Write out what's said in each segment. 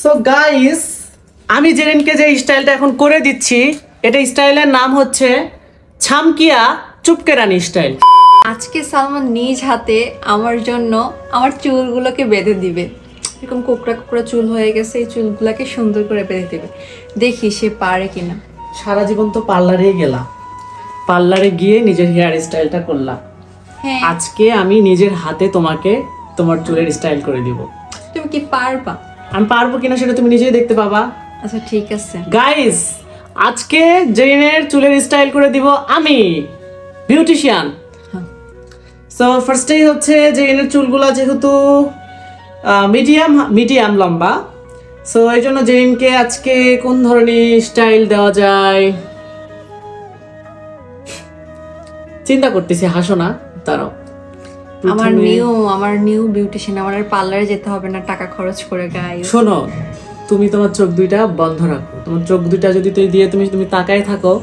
So guys, আমি জেরিনকে যে স্টাইলটা এখন করে দিচ্ছি, এটা স্টাইলের নাম হচ্ছে ছামকিয়া চুপকে রানী স্টাইল। আজকে সালমান নিজ হাতে আমার জন্য আমার চুলগুলোকে বেঁধে দিবে। এরকম কোকড়া কোকড়া চুল হয়ে গেছে, এই চুলগুলোকে সুন্দর করে বেঁধে দিবে। দেখি সে পারে কিনা। সারা জীবন তো পার্লারে গেলাম, পার্লারে গিয়ে নিজের হেয়ার স্টাইলটা করলাম। হ্যাঁ, আজকে আমি নিজের হাতে তোমাকে তোমার চুলের স্টাইল করে দিব। তুমি কি পারবা? আমি পারবো কিনা সেটা তুমি নিজেই দেখতে পাবা। আচ্ছা ঠিক আছে গাইস, আজকে জেরিনের চুলের স্টাইল করে দিব আমি, বিউটিশিয়ান। সো ফার্স্টেই হচ্ছে জেরিনের চুলগুলা যেহেতু মিডিয়াম লম্বা, সো এই জন্য জেরিনকে আজকে কোন ধরনের স্টাইল দেওয়া যায় চিন্তা করতেছি। হাসো না, তারাও। আমার নিউ বিউটিশিয়ান, আমার আর পার্লারে যেতে হবে না টাকা খরচ করে। গাইস শোনো, তুমি তোমার চোখ দুইটা বন্ধ রাখো। তোমার চোখ দুইটা যদি তুই দিয়ে তুমি তাকায় থাকো,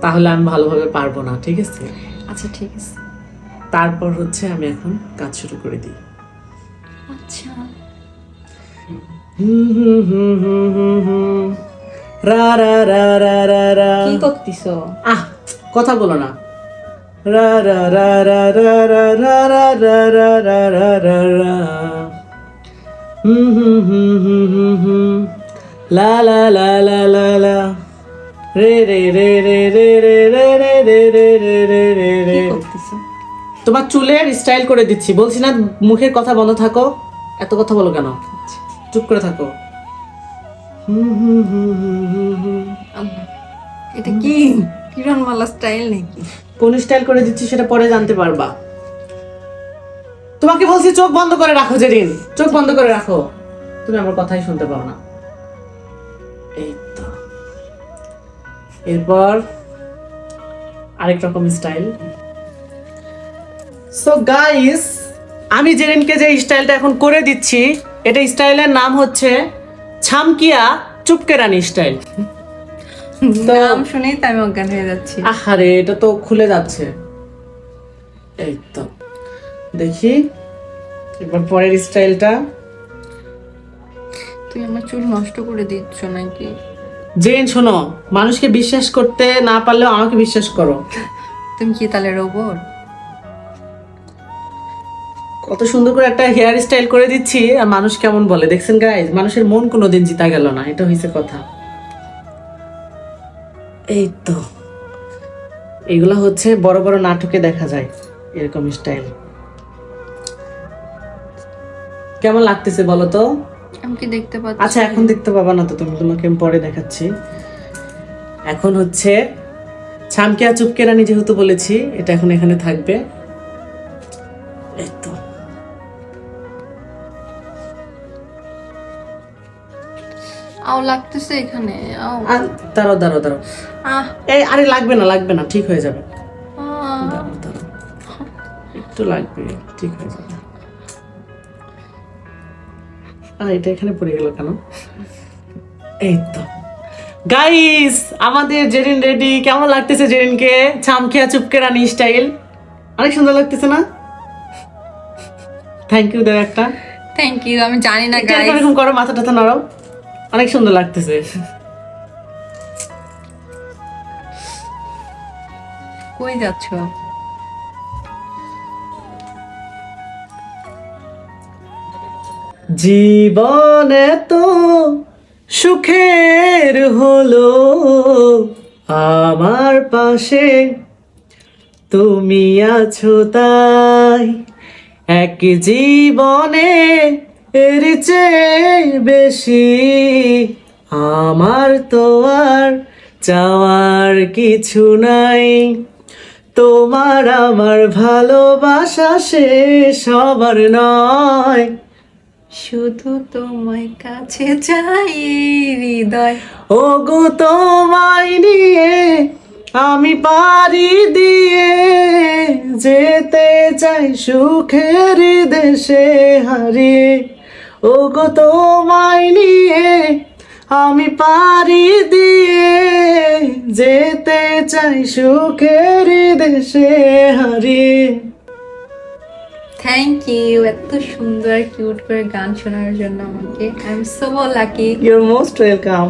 তাহলে আমি ভালোভাবে পারবো না, ঠিক আছে? আচ্ছা ঠিক আছে। তারপর হচ্ছে আমি এখন কাজ শুরু করে দিই। আচ্ছা, রা রা রা রা রা রা। কি করতেছো? কথা বলো না। রা রা রা রা রা রা রা রা রা রা রা রা রা রা। লা লা লা লা লা লা। রে রে রে রে রে রে রে রে রে রে রে রে রে রে। কি করতেছো? তোমার চুলের স্টাইল করে দিচ্ছি। বলছি না মুখের কথা বন্ধ থাকো। এত কথা বলো কেন? চুপ করে থাকো। এটা কি কিরণমালা স্টাইল নাকি? কোন স্টাইল করে দিচ্ছি সেটা পরে জানতে পারবা। তোমাকে বলছি চোখ বন্ধ করে রাখো জেরিন, চোখ বন্ধ করে রাখো। তুমি আমার কথাই শুনতে পাও না। এই তো, এরপর আরেক রকম স্টাইল। সো গাইস, আমি জেরিনকে যে স্টাইলটা এখন করে দিচ্ছি, এটা স্টাইলের নাম হচ্ছে ছামকিয়া চুপকে রানী স্টাইল। নাম শুনেই তো আমি অজ্ঞান হয়ে যাচ্ছি। আহারে, এটা তো খুলে যাচ্ছে। এই তো, দেখি এবার পরের স্টাইলটা। তুমি আমার চুল নষ্ট করে দিচ্ছ নাকি? জেন শোনো, মানুষকে বিশ্বাস করতে না পারলেও আমাকে বিশ্বাস করো। তুমি কি তাহলে রোবট? কত সুন্দর করে একটা হেয়ার স্টাইল করে দিচ্ছি, আর মানুষ কেমন বলে দেখছেন গাইজ? মানুষের মন কোনোদিন জিতা গেল না, এটা হইছে কথা। এই তো, এগুলা হচ্ছে বড় বড় নাটকে দেখা যায় এরকম স্টাইল। কেমন লাগতেছে বলো তো? আমি কি দেখতে পাচ্ছি? আচ্ছা, এখন দেখতে পাবা না তো, তোমাকে আমি পরে দেখাচ্ছি। এখন হচ্ছে ছামকিয়া চুপকে রানী যেহেতু বলেছি, এটা এখন এখানে থাকবে। এই তো, আও লাগতেছে এখানে। আও দাঁড়াও দাঁড়াও দাঁড়াও। এই আরে লাগবে না, ঠিক হয়ে যাবে। দাঁড়াও দাঁড়াও, একটু লাগবে, ঠিক হয়ে যাবে। এটা এখানে পড়ে গেল কেন? এই তো গাইস, আমাদের জেরিন রেডি। কেমন লাগতেছে জেরিনকে ছামকিয়া চুপকে রানী স্টাইল? অনেক সুন্দর লাগতেছে না? থ্যাংক ইউ দাও একটা। Thank you. আমি জানি না গাইস, এরকম করো, মাথা টাথা নাড়াও। অনেক সুন্দর লাগতেছে। কই যাচ্ছ? জীবনে তো সুখের হলো আমার পাশে, তুমি আছো তাই। এক জীবনে এর চেয়ে বেশি আমার তো আর চাওয়ার কিছু নাই। তোমার আমার ভালোবাসা শেষ হবার নয়, শুধু তোমায় কাছে চাই হৃদয়। ওগো তোমায় নিয়ে আমি পারি দিয়ে যেতে চাই সুখের দেশে হারিয়ে। ওগো তোমায় নিয়ে আমি পারি দিয়ে যেতে চাই সুখের দেশে হারিয়ে। থ্যাংক ইউ এত সুন্দর কিউট করে গান শোনার জন্য আমাকে। I am so lucky. You are most welcome.